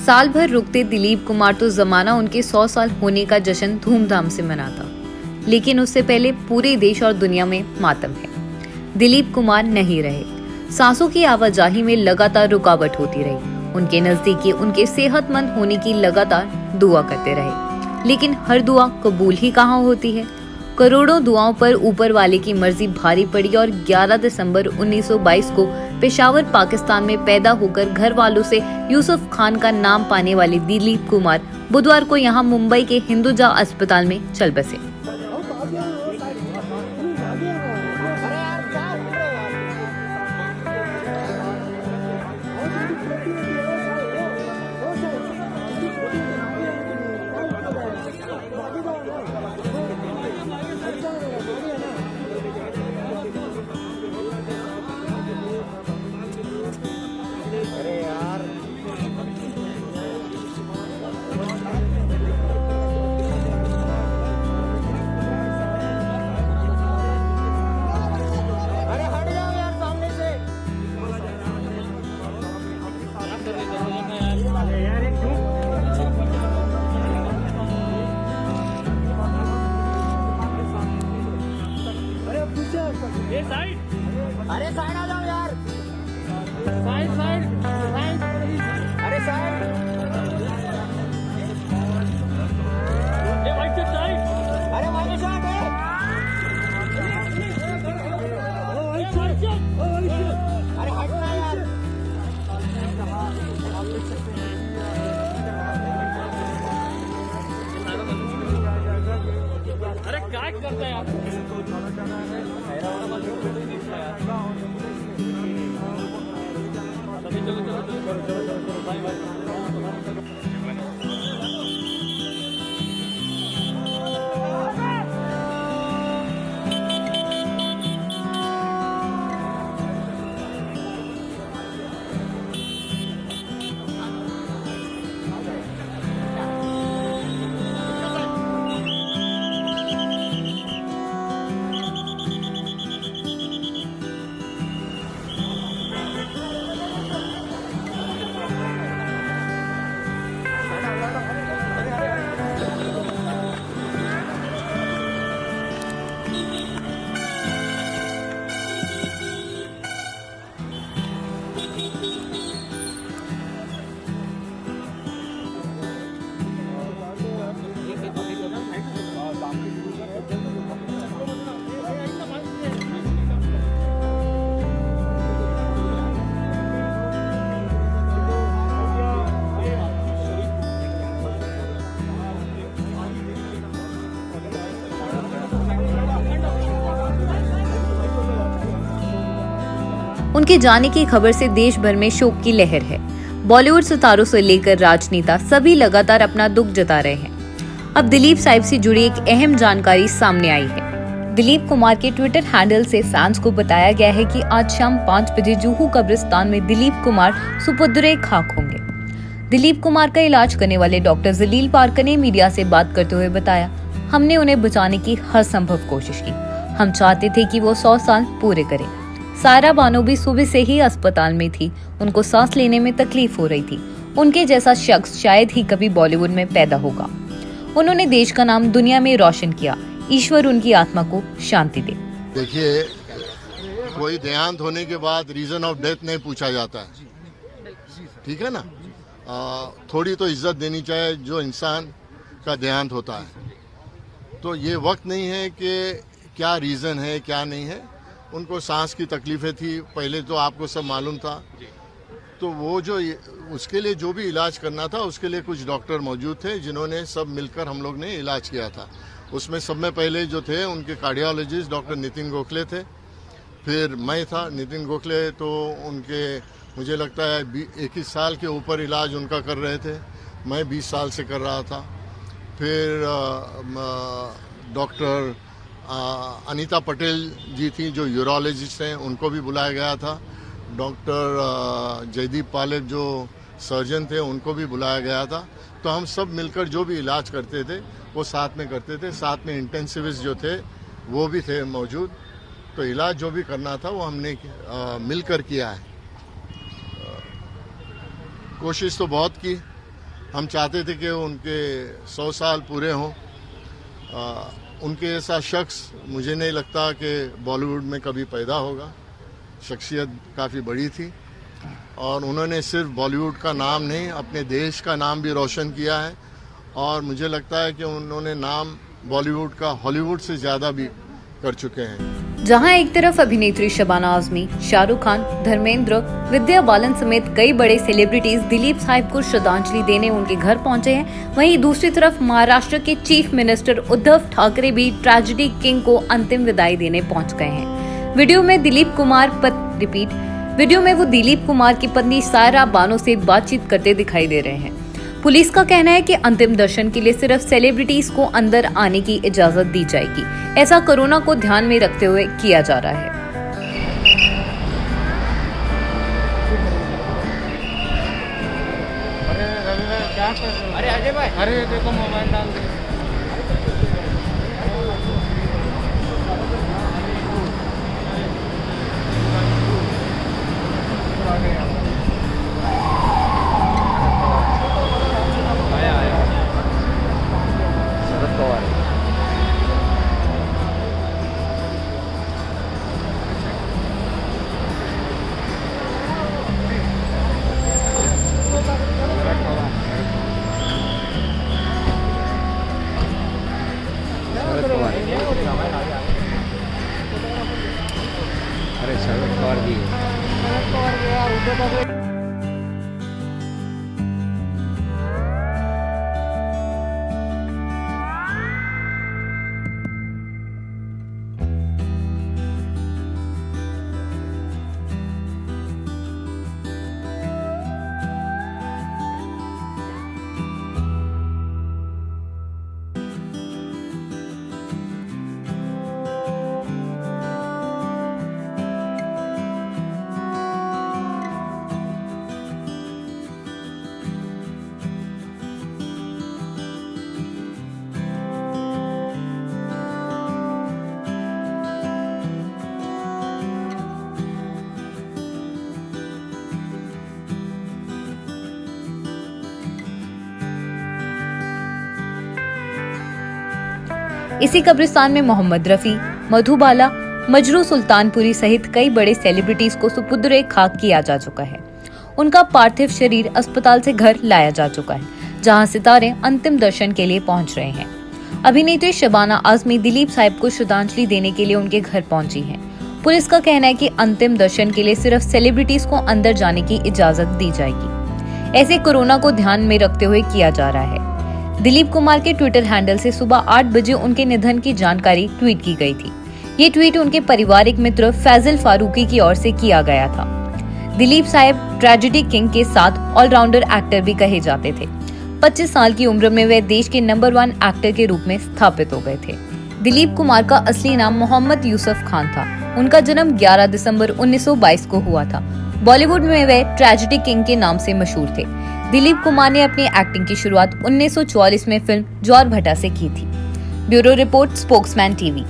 साल भर रुकते दिलीप कुमार तो जमाना उनके 100 साल होने का जश्न धूमधाम से मनाता, लेकिन उससे पहले पूरे देश और दुनिया में मातम है। दिलीप कुमार नहीं रहे। सांसों की आवाजाही में लगातार रुकावट होती रही। उनके नजदीकी उनके सेहतमंद होने की लगातार दुआ करते रहे, लेकिन हर दुआ कबूल ही कहाँ होती है। करोड़ों दुआओं पर ऊपर वाले की मर्जी भारी पड़ी और 11 दिसंबर 1922 को पेशावर पाकिस्तान में पैदा होकर घर वालों से यूसुफ खान का नाम पाने वाले दिलीप कुमार बुधवार को यहाँ मुंबई के हिंदुजा अस्पताल में चल बसे। अरे साइड आ जाओ यार, साइड साइड साइड, अरे साइड, वाइट साइड, अरे वाइट साइड है, अरे हटना यार, अरे क्या करता है यार। उनके जाने की खबर से देश भर में शोक की लहर है। बॉलीवुड सितारों से लेकर राजनेता सभी लगातार अपना दुख जता रहे हैं। अब दिलीप साहिब से जुड़ी एक अहम जानकारी सामने आई है। दिलीप कुमार के ट्विटर हैंडल से फैंस को बताया गया है कि आज शाम 5 बजे जुहू कब्रिस्तान में दिलीप कुमार सुपुत्र खाक होंगे। दिलीप कुमार का इलाज करने वाले डॉक्टर जलील पारकर ने मीडिया से बात करते हुए बताया, हमने उन्हें बचाने की हर संभव कोशिश की। हम चाहते थे कि वो 100 साल पूरे करें। सारा बानो भी सुबह से ही अस्पताल में थी। उनको सांस लेने में तकलीफ हो रही थी। उनके जैसा शख्स शायद ही कभी बॉलीवुड में पैदा होगा। उन्होंने देश का नाम दुनिया में रोशन किया। ईश्वर उनकी आत्मा को शांति दे। देखिए, कोई देहांत होने के बाद रीजन ऑफ डेथ नहीं पूछा जाता है, ठीक है ना। थोड़ी तो इज्जत देनी चाहिए जो इंसान का देहांत होता है। तो ये वक्त नहीं है कि क्या रीजन है क्या नहीं है। उनको सांस की तकलीफें थी, पहले तो आपको सब मालूम था। तो वो जो उसके लिए जो भी इलाज करना था उसके लिए कुछ डॉक्टर मौजूद थे जिन्होंने सब मिलकर हम लोग ने इलाज किया था। उसमें सब में पहले जो थे उनके कार्डियोलॉजिस्ट डॉक्टर नितिन गोखले थे, फिर मैं था। नितिन गोखले तो उनके मुझे लगता है 21 साल के ऊपर इलाज उनका कर रहे थे, मैं 20 साल से कर रहा था। फिर डॉक्टर अनीता पटेल जी थी जो यूरोलॉजिस्ट हैं, उनको भी बुलाया गया था। डॉक्टर जयदीप पालेक जो सर्जन थे उनको भी बुलाया गया था। तो हम सब मिलकर जो भी इलाज करते थे वो साथ में करते थे। साथ में इंटेंसिविस्ट जो थे वो भी थे मौजूद। तो इलाज जो भी करना था वो हमने मिलकर किया है। कोशिश तो बहुत की, हम चाहते थे कि उनके 100 साल पूरे हों। उनके ऐसा शख्स मुझे नहीं लगता कि बॉलीवुड में कभी पैदा होगा। शख्सियत काफ़ी बड़ी थी और उन्होंने सिर्फ बॉलीवुड का नाम नहीं, अपने देश का नाम भी रोशन किया है। और मुझे लगता है कि उन्होंने नाम बॉलीवुड का हॉलीवुड से ज़्यादा भी कर चुके हैं। जहां एक तरफ अभिनेत्री शबाना आजमी, शाहरुख खान, धर्मेंद्र, विद्या बालन समेत कई बड़े सेलिब्रिटीज दिलीप साहिब को श्रद्धांजलि देने उनके घर पहुंचे हैं, वहीं दूसरी तरफ महाराष्ट्र के चीफ मिनिस्टर उद्धव ठाकरे भी ट्रेजेडी किंग को अंतिम विदाई देने पहुंच गए हैं। वीडियो में वो दिलीप कुमार की पत्नी सायरा बानो से बातचीत करते दिखाई दे रहे हैं। पुलिस का कहना है कि अंतिम दर्शन के लिए सिर्फ सेलिब्रिटीज को अंदर आने की इजाजत दी जाएगी। ऐसा कोरोना को ध्यान में रखते हुए किया जा रहा है। अरे अजय भाई, अरे देखो मोबाइल डाल दे। अरे शरद पवार भी है। इसी कब्रिस्तान में मोहम्मद रफी, मधुबाला, मजरू सुल्तानपुरी सहित कई बड़े सेलिब्रिटीज को सुपुर्द खाक किया जा चुका है। उनका पार्थिव शरीर अस्पताल से घर लाया जा चुका है, जहां सितारे अंतिम दर्शन के लिए पहुंच रहे हैं। अभिनेत्री शबाना आजमी दिलीप साहिब को श्रद्धांजलि देने के लिए उनके घर पहुंची हैं। पुलिस का कहना है कि अंतिम दर्शन के लिए सिर्फ सेलिब्रिटीज को अंदर जाने की इजाजत दी जाएगी। ऐसे कोरोना को ध्यान में रखते हुए किया जा रहा है। दिलीप कुमार के ट्विटर हैंडल से सुबह 8 बजे उनके निधन की जानकारी ट्वीट की गई थी। ये ट्वीट उनके पारिवारिक मित्र फैजल फारूकी की ओर से किया गया था। दिलीप साहिब ट्रेजेडी किंग के साथ ऑलराउंडर एक्टर भी कहे जाते थे। 25 साल की उम्र में वे देश के नंबर 1 एक्टर के रूप में स्थापित हो गए थे। दिलीप कुमार का असली नाम मोहम्मद यूसुफ खान था। उनका जन्म 11 दिसंबर 1922 को हुआ था। बॉलीवुड में वे ट्रेजेडी किंग के नाम से मशहूर थे। दिलीप कुमार ने अपनी एक्टिंग की शुरुआत 1944 में फिल्म जौहर भट्टा से की थी। Bureau report, spokesman TV.